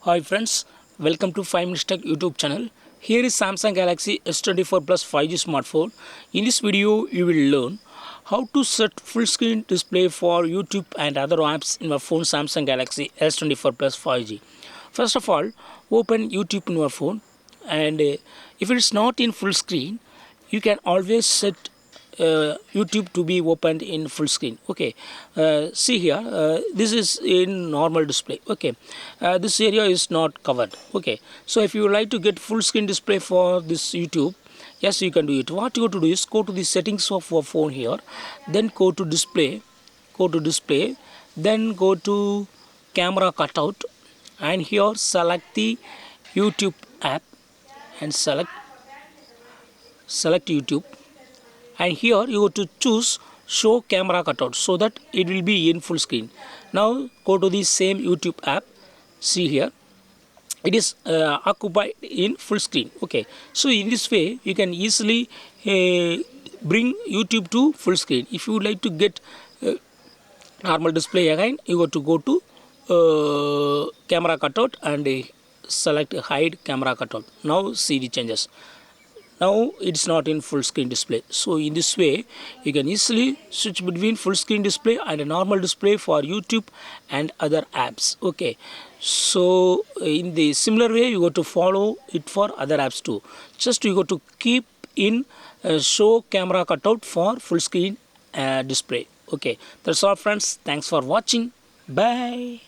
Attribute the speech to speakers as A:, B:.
A: Hi friends, welcome to 5 Minutes Tech YouTube channel. Here is Samsung Galaxy S24 Plus 5G smartphone. In this video, you will learn how to set full screen display for YouTube and other apps in your phone Samsung Galaxy S24 Plus 5G. First of all, open YouTube in your phone, and if it is not in full screen, you can always set YouTube to be opened in full screen. Okay, see here, this is in normal display. Okay, this area is not covered. Okay, so if you would like to get full screen display for this YouTube, yes, you can do it. What you have to do is go to the settings of your phone here, then go to display, then go to camera cutout, and here select the YouTube app and select YouTube, and here you have to choose show camera cutout so that it will be in full screen. Now go to the same YouTube app, see here it is occupied in full screen. Okay, so in this way you can easily bring YouTube to full screen. If you would like to get normal display again, you have to go to camera cutout and select hide camera cutout. Now see the changes. Now it's not in full screen display. So in this way you can easily switch between full screen display and a normal display for YouTube and other apps. Okay, so in the similar way you got to follow it for other apps too. Just you got to keep in show camera cutout for full screen display. Okay, that's all friends. Thanks for watching. Bye.